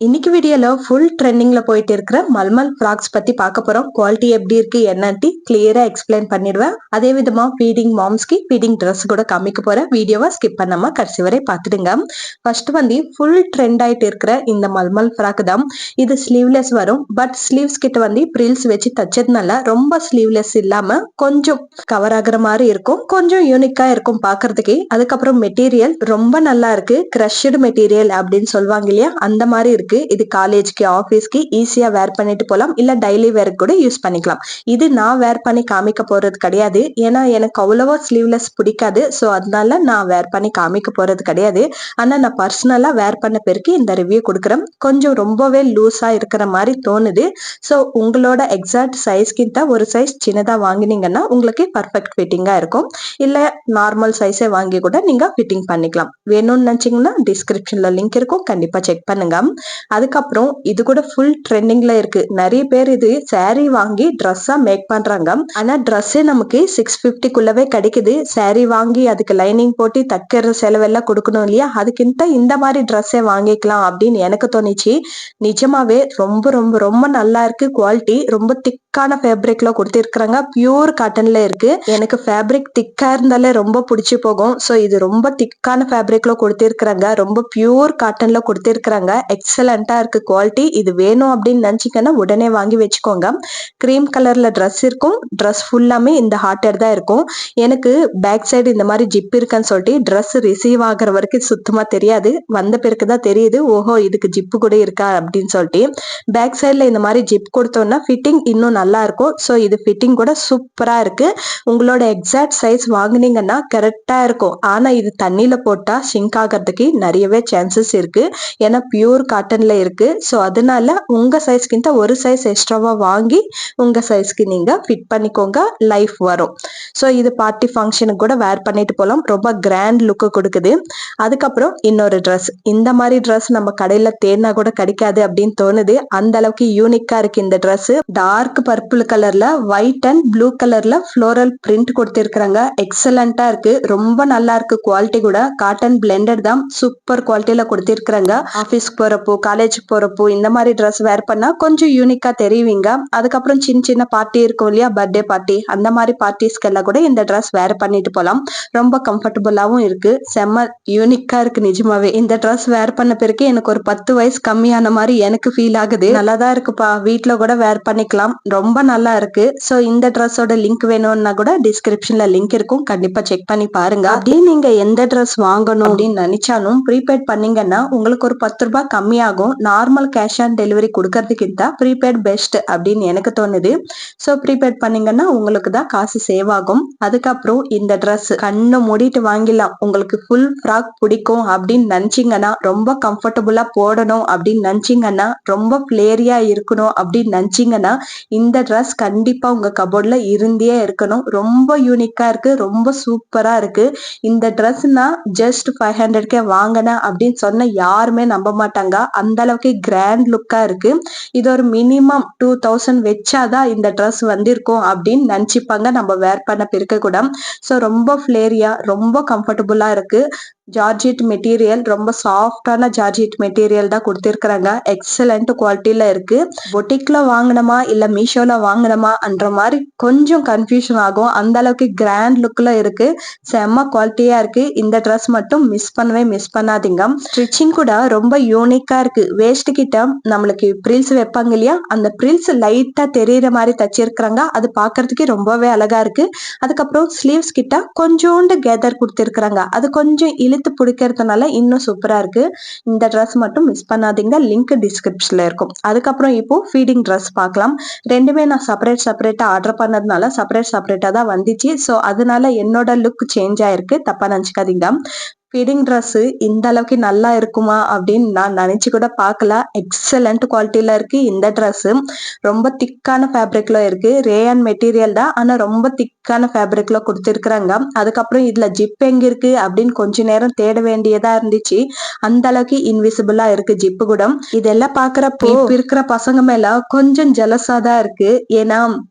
இன்னைக்கு வீடியோல ஃபுல் ட்ரெண்டிங்ல போயிட்டு இருக்கிற மல்மல் ஃப்ராக்ஸ் பத்தி பார்க்க போறோம். குவாலிட்டி எப்படி இருக்கு என்னன்ட்டு கிளியரா எக்ஸ்பிளைன் பண்ணிடுவேன். அதே விதமா ஃபீடிங் மாம்ஸ்க்கு ஃபீடிங் ட்ரெஸ் கூட காமிக்க போறேன். வீடியோவை ஸ்கிப் பண்ணாம கடைசி வரை பார்த்துடுங்க. ஃபர்ஸ்ட் வந்து ஃபுல் ட்ரெண்ட் ஆயிட்டு இருக்கிற இந்த மல்மல் ஃப்ராக் தான். இது ஸ்லீவ்லெஸ் வரும். பட் ஸ்லீவ்ஸ் கிட்ட வந்து பிரில்ஸ் வச்சு தச்சதுனால ரொம்ப ஸ்லீவ்லெஸ் இல்லாம கொஞ்சம் கவர் ஆகுற மாதிரி இருக்கும். கொஞ்சம் யூனிக்கா இருக்கும் பாக்குறதுக்கு. அதுக்கப்புறம் மெட்டீரியல் ரொம்ப நல்லா இருக்கு. கிரஷ்டு மெட்டீரியல் அப்படின்னு சொல்லுவாங்க இல்லையா, அந்த மாதிரி இருக்கு. இது காலேஜ்க்கு ஆபீஸ்க்கு ஈஸியா வேர் பண்ணிட்டு போலாம், இல்ல டெய்லி வேர் கூட யூஸ் பண்ணிக்கலாம். இது நான் வேர் பண்ணி காமிக்க போறது கிடையாது, ஏன்னா எனக்கு அவ்வளவா ஸ்லீவ்லெஸ் பிடிக்காது. சோ அதனால நான் வேர் பண்ணி காமிக்க போறது கிடையாது. ஆனா நான் பர்சனலா வேர் பண்ண பிறகு இந்த ரிவ்யூ கொடுக்குறேன். கொஞ்சம் ரொம்பவே லூஸா இருக்கிற மாதிரி தோணுது. சோ உங்களோட எக்ஸாக்ட் சைஸ்கிட்ட ஒரு சைஸ் சின்னதா வாங்கினீங்கன்னா உங்களுக்கு பர்ஃபெக்ட் ஃபிட்டிங்கா இருக்கும். இல்ல நார்மல் சைஸே வாங்கி கூட நீங்க ஃபிட்டிங் பண்ணிக்கலாம். வேணும்னு நினைச்சீங்கன்னா டிஸ்கிரிப்ஷன்ல லிங்க் இருக்கும், கண்டிப்பா செக் பண்ணுங்க. அதுக்கப்புறம் இது கூட ஃபுல் ட்ரெண்டிங்ல இருக்கு. நிறைய பேர் இது saree வாங்கி ட்ரெஸ்ஸா மேக் பண்றாங்க. ஆனா ட்ரெஸ்ஸே நமக்கு 650 கிடைக்குது. saree வாங்கி அதுக்கு லைனிங் போட்டு தைக்கிற செலவெல்லாம் கொடுக்கணும் இல்லையா, அதுக்கிட்ட இந்த மாதிரி ட்ரெஸ்ஸே வாங்கிக்கலாம் அப்படின்னு எனக்கு தோணுச்சு. நிஜமாவே ரொம்ப ரொம்ப ரொம்ப நல்லா இருக்கு. குவாலிட்டி ரொம்ப திக்கான ஃபேப்ரிக்ல கொடுத்திருக்காங்க. பியூர் காட்டன்ல இருக்கு. எனக்கு ஃபேப்ரிக் திக்கா இருந்தாலே ரொம்ப பிடிச்சி போகும். ஸோ இது ரொம்ப திக்கான ஃபேப்ரிக்ல கொடுத்திருக்காங்க. ரொம்ப பியூர் காட்டன்ல கொடுத்திருக்காங்க. எக்ஸலண்டா இருக்கு குவாலிட்டி. இது வேணும் அப்படின்னு நினைச்சீங்கன்னா உடனே வாங்கி வச்சுக்கோங்க. கிரீம் கலர்ல ட்ரெஸ் இருக்கும். ட்ரெஸ் ஃபுல்லாமே இந்த ஹார்டர் தான் இருக்கும். எனக்கு பேக் சைடு இந்த மாதிரி ஜிப் இருக்குன்னு சொல்லிட்டு ட்ரெஸ் ரிசீவ் ஆகுற வரைக்கும் சுத்தமா தெரியாது. வந்த பிறகு தான் தெரியுது, ஓஹோ இதுக்கு ஜிப்பு கூட இருக்கா அப்படின்னு சொல்லிட்டு. பேக் சைட்ல இந்த மாதிரி ஜிப் கொடுத்தோம்னா ஃபிட்டிங் இன்னும் நல்லா இருக்கும். ஸோ இது ஃபிட்டிங் கூட சூப்பரா இருக்கு. உங்களோட எக்ஸாக்ட் சைஸ் வாங்குனீங்கன்னா கரெக்டா இருக்கும். ஆனா இது தண்ணியில போட்டா ஷிங்க் ஆகிறதுக்கு நிறையவே சான்சஸ் இருக்கு. ஏன்னா பியூர் காட்டன்ல இருக்கு. ஸோ அதனால உங்க சைஸ்கிட்ட ஒரு சைஸ் எக்ஸ்ட்ராவா வாங்கி உங்க சைஸ்க்கு நீங்க ஃபிட் பண்ணிக்கோங்க. லைஃப் வரும். ஸோ இது பார்ட்டி ஃபங்க்ஷனுக்கு கூட வேர் பண்ணிட்டு போகலாம். ரொம்ப கிராண்ட் லுக்கு கொடுக்குது. அதுக்கப்புறம் இன்னொரு ட்ரெஸ். இந்த மாதிரி ட்ரெஸ் நம்ம கடையில தேடினா கூட கிடைக்காது அப்படின்னு தோணுது. அந்த அளவுக்கு யூனிக்கா இருக்கு இந்த ட்ரெஸ். டார்க் பர்பிள் கலர்ல ஒயிட் அண்ட் ப்ளூ கலர்ல ஃப்ளோரல் பிரிண்ட் கொடுத்திருக்காங்க. எக்ஸலண்டா இருக்கு. ரொம்ப நல்லா இருக்கு. குவாலிட்டி கூட காட்டன் பிளெண்டட் தான். சூப்பர் குவாலிட்டியில கொடுத்திருக்காங்க. ஆஃபீஸ்க்கு போறப்போ காலேஜுக்கு போறப்போ இந்த மாதிரி ட்ரெஸ் வேர் பண்ணா கொஞ்சம் யூனிக்கா தெரிவிங்க. அதுக்கப்புறம் சின்ன சின்ன பார்ட்டி இருக்கும் இல்லையா, பர்த்டே பார்ட்டி, அந்த மாதிரி பார்ட்டிஸ்க்கு எல்லாம் கூட இந்த ட்ரெஸ் வேர் பண்ணிட்டு போலாம். ரொம்ப கம்ஃபர்டபுளாவும் இருக்கு. செம்ம யூனிக்கா இருக்கு நிஜமாவே. இந்த ட்ரெஸ் வேர் பண்ண பிறகு எனக்கு ஒரு 10 வயசு கம்மியான மாதிரி எனக்கு ஃபீல் ஆகுது. நல்லாதான் இருக்குப்பா, வீட்டுல கூட வேர் பண்ணிக்கலாம். ரொம்ப நல்லா இருக்கு. சோ இந்த ட்ரெஸ்ஸோட லிங்க் வேணும்னா கூட டிஸ்கிரிப்ஷன்ல லிங்க் இருக்கும், கண்டிப்பா செக் பண்ணி பாருங்க. அப்படியே நீங்க எந்த ட்ரெஸ் வாங்கணும் அப்படின்னு நினைச்சாலும் ப்ரீபெய்ட் பண்ணீங்கன்னா உங்களுக்கு ஒரு 10 ரூபாய் கம்மியாகும். நார்மல் கேஷ் ஆன் டெலிவரி கொடுக்கறதுக்கிட்ட ப்ரீபெய்ட் பெஸ்ட் அப்படின்னு எனக்கு தோணுது. ஸோ ப்ரீபெய்ட் பண்ணீங்கன்னா உங்களுக்கு தான் காசு சேவ் ஆகும். அதுக்கப்புறம் இந்த ட்ரெஸ் கண்ணை மூடிட்டு வாங்கிடலாம். உங்களுக்கு ஃபுல் ஃப்ராக் பிடிக்கும் அப்படின்னு நினைச்சீங்கன்னா, ரொம்ப கம்ஃபர்டபுளா போடணும் அப்படின்னு நினைச்சீங்கன்னா, ரொம்ப ஃபிளேரியா இருக்கணும் அப்படின்னு நினைச்சீங்கன்னா, இந்த ட்ரெஸ் கண்டிப்பா உங்க கபோர்ட்ல இருந்தே இருக்கணும். ரொம்ப யூனிக்கா இருக்கு. ரொம்ப சூப்பரா இருக்கு. இந்த ட்ரெஸ் நான் ஜஸ்ட் 500 வாங்கினேன் அப்படின்னு சொன்ன யாருமே நம்ப மாட்டாங்க. அந்த அளவுக்கு கிராண்ட் லுக்கா இருக்கு. இது ஒரு மினிமம் 2000 வச்சாதான் இந்த ட்ரெஸ் வந்திருக்கும் அப்படின்னு நினைச்சுப்பாங்க நம்ம வேர் பண்ண பிறகு கூட. ஸோ ரொம்ப ஃபிளேரியா ரொம்ப கம்ஃபர்டபுளா இருக்கு. ஜார்ஜெட் மெட்டீரியல், ரொம்ப சாஃப்டான ஜார்ஜெட் மெட்டீரியல் தான் கொடுத்திருக்காங்க. எக்ஸலண்ட் குவாலிட்டியில இருக்கு. பொட்டிக்ல வாங்கினோமா இல்ல மீஷோல வாங்கினோமான்ற மாதிரி கொஞ்சம் கன்ஃபியூஷன் ஆகும். அந்த அளவுக்கு கிராண்ட் லுக்ல இருக்கு. செம்ம குவாலிட்டியா இருக்கு. இந்த ட்ரெஸ் மட்டும் மிஸ் பண்ணாதீங்க. ஸ்டிச்சிங் கூட ரொம்ப யூனிக்கா இருக்கு. வேஸ்ட் கிட்ட நம்மளுக்கு பிரில்ஸ் வைப்பாங்க இல்லையா, அந்த பிரில்ஸ் லைட்டா தெரியுற மாதிரி தச்சிருக்காங்க. அது பாக்குறதுக்கு ரொம்பவே அழகா இருக்கு. அதுக்கப்புறம் ஸ்லீவ்ஸ் கிட்ட கொஞ்சோண்டு கேதர் கொடுத்திருக்காங்க. அது கொஞ்சம் இழுத்து பிடிக்கிறதுனால இன்னும் சூப்பரா இருக்கு. இந்த ட்ரெஸ் மட்டும் மிஸ் பண்ணாதீங்க. லிங்க் டிஸ்கிரிப்ஷன்ல இருக்கும். அதுக்கப்புறம் இப்போ ஃபீடிங் ட்ரெஸ் பார்க்கலாம். ரெண்டுமே நான் செப்பரேட்டா ஆர்டர் பண்ணதுனால செப்பரேட்டா தான் வந்துச்சு. ஸோ அதனால என்னோட லுக் சேஞ்ச் ஆயிருக்கு, தப்பா நினைச்சுக்காதீங்க. ஃபீடிங் ட்ரெஸ் இந்த அளவுக்கு நல்லா இருக்குமா அப்படின்னு நான் நினைச்சு கூட பார்க்கல. எக்ஸலண்ட் குவாலிட்டியில இருக்கு இந்த ட்ரெஸ். ரொம்ப திக்கான ஃபேப்ரிக்ல இருக்கு. ரேயான் மெட்டீரியல் தான், ஆனா ரொம்ப திக்கான ஃபேப்ரிக்ல கொடுத்திருக்காங்க. அதுக்கப்புறம் இதுல ஜிப் எங்க இருக்கு அப்படின்னு கொஞ்ச நேரம் தேட வேண்டியதா இருந்துச்சு. அந்த அளவுக்கு இன்விசிபிளா இருக்கு ஜிப்பு கூட. இதெல்லாம் பாக்குறப்போ இப்ப இருக்கிற பசங்க மேல கொஞ்சம் ஜெலஸா தான் இருக்கு. ஏன்னா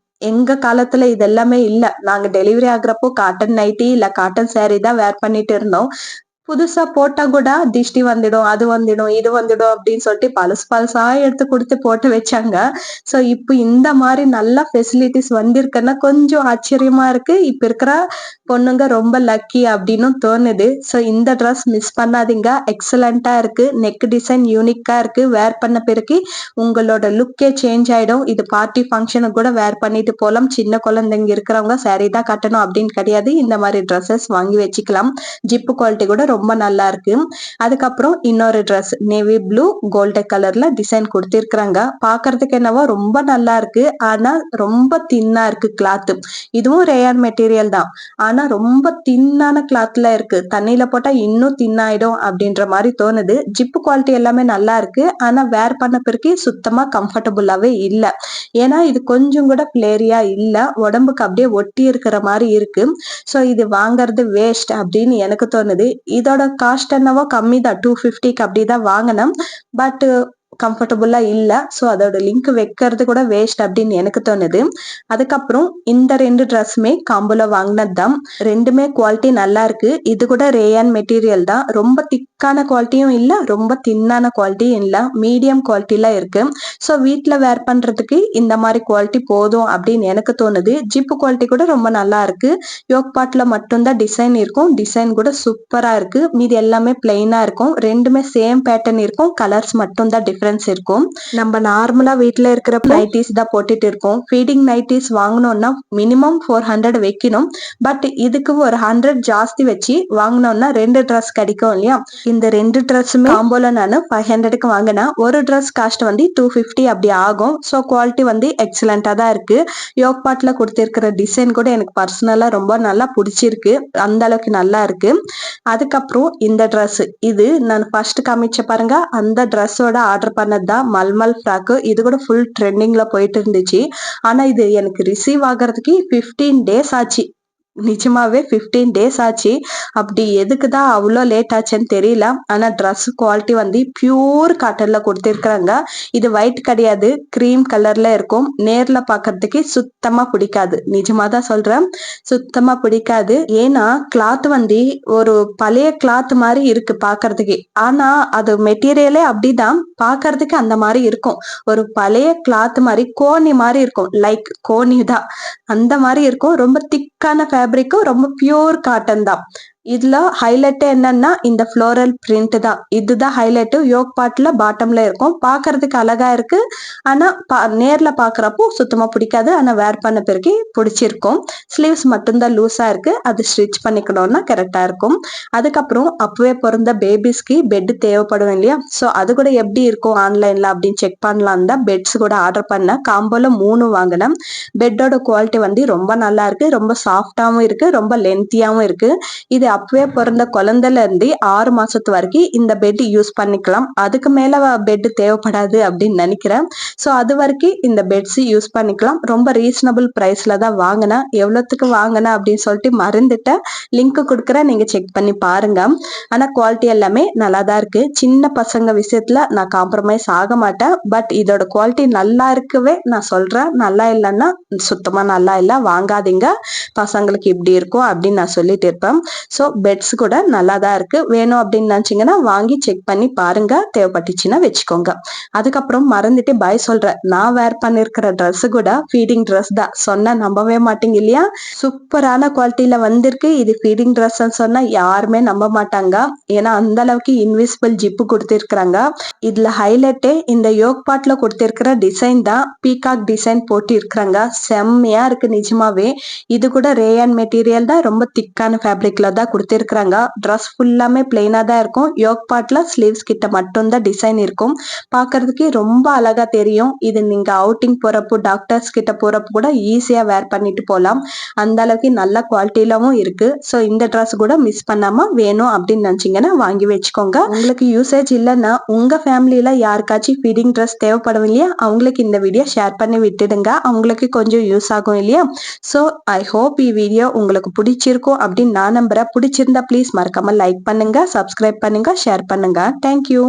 எங்க காலத்துல இதெல்லாமே இல்ல. நாங்க டெலிவரி ஆகுறப்போ காட்டன் நைட்டி இல்ல காட்டன் saree தான் வேர் பண்ணிட்டு இருந்தோம். புதுசா போட்டா கூட திஷ்டி வந்துடும், அது வந்துடும், இது வந்துடும் அப்படின்னு சொல்லிட்டு பழசு பழசா எடுத்து குடுத்து போட்டு வச்சாங்க. ஸோ இப்ப இந்த மாரி நல்ல ஃபெசிலிட்டீஸ் வந்திருக்குன்னா கொஞ்சம் ஆச்சரியமா இருக்கு. இப்ப இருக்கிற பொண்ணுங்க ரொம்ப லக்கி அப்படின்னும் தோணுது. ஸோ இந்த ட்ரெஸ் மிஸ் பண்ணாதீங்க. எக்ஸலன்ட்டா இருக்கு. நெக் டிசைன் யூனிக்கா இருக்கு. வேர் பண்ண பிறகு உங்களோட லுக்கே சேஞ்ச் ஆயிடும். இது பார்ட்டி ஃபங்ஷனுக்கு கூட வேர் பண்ணிட்டு போலாம். சின்ன குழந்தைங்க இருக்கிறவங்க சாரி தான் கட்டணும் அப்படின்னு கிடையாது. இந்த மாதிரி ட்ரெஸ்ஸஸ் வாங்கி வச்சுக்கலாம். ஜிப்பு குவாலிட்டி கூட ரொம்ப நல்லா இருக்கு. அதுக்கப்புறம் இன்னொரு ட்ரெஸ் நேவி ப்ளூ கோல்டு கலர்ல டிசைன் கொடுத்திருக்கிறாங்க. பாக்குறதுக்கு என்னவோ ரொம்ப நல்லா இருக்கு. ஆனா ரொம்ப தின்னா இருக்கு கிளாத். இதுவும் ரேயான் மெட்டீரியல் தான். ஆனா ரொம்ப தின்னான கிளாத்ல இருக்கு. தண்ணியில போட்டா இன்னும் தின்னாயிடும் அப்படின்ற மாதிரி தோணுது. ஜிப்பு குவாலிட்டி எல்லாமே நல்லா இருக்கு. ஆனா வேர் பண்ண பிறகு சுத்தமா கம்ஃபர்டபுளாவே இல்ல. ஏன்னா இது கொஞ்சம் கூட பிளேரியா இல்ல. உடம்புக்கு அப்படியே ஒட்டி இருக்கிற மாதிரி இருக்கு. சோ இது வாங்குறது வேஸ்ட் அப்படின்னு எனக்கு தோணுது. இதோட காஸ்ட் என்னவோ கம்மி தான். 250க்கு அப்படிதான் வாங்கினேன். பட் கம்ஃபர்டபுளா இல்ல. சோ அதோட லிங்க் வைக்கிறது கூட வேஸ்ட் அப்படின்னு எனக்கு தோணுது. அதுக்கப்புறம் இந்த 2 ட்ரெஸ்ஸுமே காம்போல வாங்கினது தான். ரெண்டுமே குவாலிட்டி நல்லா இருக்கு. இது கூட ரேயான் மெட்டீரியல் தான். ரொம்ப திக்கான குவாலிட்டியும் இல்ல, ரொம்ப தின்னான குவாலிட்டியும் இல்ல, மீடியம் குவாலிட்டில இருக்கு. சோ வீட்ல வேர் பண்றதுக்கு இந்த மாதிரி குவாலிட்டி போதும் அப்படின்னு எனக்கு தோணுது. ஜிப்பு குவாலிட்டி கூட ரொம்ப நல்லா இருக்கு. யோக் பார்ட்ல மட்டும்தான் டிசைன் இருக்கும். டிசைன் கூட சூப்பரா இருக்கு. மீதி எல்லாமே பிளெயினா இருக்கும். ரெண்டுமே சேம் பேட்டர்ன் இருக்கும். கலர்ஸ் மட்டும் தான் டிஃபரன்ஸ் இருக்கும். நம்ம நார்மலா வீட்ல இருக்கிற நைட்டிஸ் தான் போட்டுட்டு இருக்கோம். ஃபீடிங் நைட்டிஸ் வாங்கணும்னா மினிமம் 400 வைக்கணும். பட் இதுக்கு ஒரு 100 ஜாஸ்தி வச்சு வாங்கினோம்னா 2 ட்ரெஸ் கிடைக்கும் இல்லையா? இந்த 2 ட்ரெஸ்ஸுமே காம்போல நான் 500க்கு வாங்கினேன். ஒரு ட்ரெஸ் காஸ்ட் வந்து 250 அப்படி ஆகும். ஸோ குவாலிட்டி வந்து எக்ஸலண்டா தான் இருக்கு. யோக் பார்ட்ல கொடுத்திருக்கிற டிசைன் கூட எனக்கு பர்சனலா ரொம்ப நல்லா பிடிச்சிருக்கு. அந்த அளவுக்கு நல்லா இருக்கு. அதுக்கப்புறம் இந்த ட்ரெஸ் இது நான் ஃபர்ஸ்ட் காமிச்ச பாருங்க, அந்த ட்ரெஸ்ஸோட ஆர்டர் பண்ணதுதான் மல்மல் ஃப்ராக். இது கூட ஃபுல் ட்ரெண்டிங்ல போயிட்டு இருந்துச்சு. ஆனா இது எனக்கு ரிசீவ் ஆகிறதுக்கு 15 டேஸ் ஆச்சு. நிஜமாவே 15 டேஸ் ஆச்சு. அப்படி எதுக்குதான் அவ்வளோ லேட் ஆச்சுன்னு தெரியல. ஆனா ட்ரெஸ் குவாலிட்டி வந்து பியூர் காட்டன்ல கொடுத்திருக்கிறாங்க. இது ஒயிட் கிடையாது, கிரீம் கலர்ல இருக்கும். நேர்ல பாக்குறதுக்கு சுத்தமா பிடிக்காது. நிஜமா தான் சொல்றேன், சுத்தமா பிடிக்காது. ஏன்னா கிளாத் வந்து ஒரு பழைய கிளாத் மாதிரி இருக்கு பாக்குறதுக்கு. ஆனா அது மெட்டீரியலே அப்படிதான் பாக்குறதுக்கு அந்த மாதிரி இருக்கும். ஒரு பழைய கிளாத் மாதிரி கோணி மாதிரி இருக்கும். லைக் கோணி தான் அந்த மாதிரி இருக்கும். ரொம்ப திக்கான ஃபேப்ரிக்கும் ரொம்ப பியூர் காட்டன் தான். இதுல ஹைலைட் என்னன்னா இந்த ஃப்ளோரல் பிரிண்ட் தான். இதுதான் ஹைலைட். யோக் பார்ட்ல பாட்டம்ல இருக்கும். பாக்குறதுக்கு அழகா இருக்கு. ஆனா நேர்ல பாக்குறப்போ சுத்தமா பிடிக்காது. ஆனா வேர் பண்ண பிறகு பிடிச்சிருக்கும். ஸ்லீவ்ஸ் மட்டும்தான் லூஸா இருக்கு. அது ஸ்டிச் பண்ணிக்கணும்னா கரெக்டா இருக்கும். அதுக்கப்புறம் அப்பவே பிறந்த பேபிஸ்க்கு பெட் தேவைப்படும் இல்லையா? சோ அது கூட எப்படி இருக்கும் ஆன்லைன்ல அப்படின்னு செக் பண்ணலாம் தான் பெட்ஸ் கூட ஆர்டர் பண்ணேன். காம்போல 3 வாங்கினேன். பெட்டோட குவாலிட்டி வந்து ரொம்ப நல்லா இருக்கு. ரொம்ப சாஃப்டாவும் இருக்கு. ரொம்ப லென்த்தியாவும் இருக்கு. இது அப்பவே பிறந்த குழந்தைல இருந்து 6 மாசத்து வரைக்கும் இந்த பெட் யூஸ் பண்ணிக்கலாம். அதுக்கு மேல பெட் தேவைப்படாது அப்படின்னு நினைக்கிறேன். சோ அது வரைக்கும் இந்த பெட்ஸ் யூஸ் பண்ணிக்கலாம். ரொம்ப ரீசனபிள் பிரைஸ்ல தான் வாங்கினேன். எவ்வளவுக்கு வாங்கினேன் அப்படின்னு சொல்லிட்டு மறந்துட்டேன். லிங்க் கொடுக்குறேன், நீங்க செக் பண்ணி பாருங்க. ஆனா குவாலிட்டி எல்லாமே நல்லா தான் இருக்கு. சின்ன பசங்க விஷயத்துல நான் காம்ப்ரமைஸ் ஆக மாட்டேன். பட் இதோட குவாலிட்டி நல்லா இருக்கவே நான் சொல்றேன். நல்லா இல்லைன்னா சுத்தமா நல்லா இல்ல, வாங்காதீங்க. பசங்களுக்கு இப்படி இருக்கும் அப்படின்னு நான் சொல்லிட்டு இருப்பேன். ஸோ பெட்ஸ் கூட நல்லா தான் இருக்கு. வேணும் அப்படின்னு நினைச்சீங்கன்னா வாங்கி செக் பண்ணி பாருங்க. தேவைப்பட்டுச்சுன்னா வச்சுக்கோங்க. அதுக்கப்புறம் மறந்துட்டு பாய் சொல்றேன். நான் வேர் பண்ணிருக்கிற ட்ரெஸ் கூட ஃபீடிங் ட்ரெஸ் தான். சொன்னா நம்பவே மாட்டீங்க இல்லையா? சூப்பரான குவாலிட்டியில வந்திருக்கு. இது ஃபீடிங் ட்ரெஸ் சொன்னா யாருமே நம்ப மாட்டாங்க. ஏன்னா அந்த அளவுக்கு இன்விசிபிள் ஜிப்பு கொடுத்திருக்கிறாங்க. இதுல ஹைலைட்டே இந்த யோக் பார்ட்ல கொடுத்திருக்கிற டிசைன் தான். பீகாக் டிசைன் போட்டு இருக்கிறாங்க. செம்மையா இருக்கு நிஜமாவே. இது கூட ரேயான் மெட்டீரியல் தான். ரொம்ப திக்கான ஃபேப்ரிக்ல தான் கொடுத்திருக்கிறாங்க. ட்ரெஸ் ஃபுல்லாமே பிளெயினா தான் இருக்கும். யோக் பார்ட்ல ஸ்லீவ்ஸ் கிட்ட மட்டும் தான் டிசைன் இருக்கும். பாக்குறதுக்கு ரொம்ப அழகா தெரியும். இது நீங்க அவுட்டிங் போறப்போ, டாக்டர்ஸ் கிட்ட போறப்போ கூட ஈஸியா வேர் பண்ணிட்டு போலாம். அந்த அளவுக்கு நல்ல குவாலிட்டியிலவும் இருக்கு. சோ இந்த ட்ரெஸ் கூட மிஸ் பண்ணாம வேணும் அப்படின்னு நினைச்சீங்கன்னா வாங்கி வச்சுக்கோங்க. உங்களுக்கு யூசேஜ் இல்லைன்னா உங்க ஃபேமிலியில யாருக்காச்சும் ஃபீடிங் ட்ரெஸ் தேவைப்படும் இல்லையா? அவங்களுக்கு இந்த வீடியோ ஷேர் பண்ணி விட்டுடுங்க. அவங்களுக்கு கொஞ்சம் யூஸ் ஆகும் இல்லையா? சோ ஐ ஹோப் வீடியோ உங்களுக்கு பிடிச்சிருக்கும் அப்படின்னு நான் நம்புறேன். பிடிச்சிருந்தா ப்ளீஸ் மறக்காம லைக் பண்ணுங்க, சப்ஸ்கிரைப் பண்ணுங்க, ஷேர் பண்ணுங்க. தேங்க்யூ.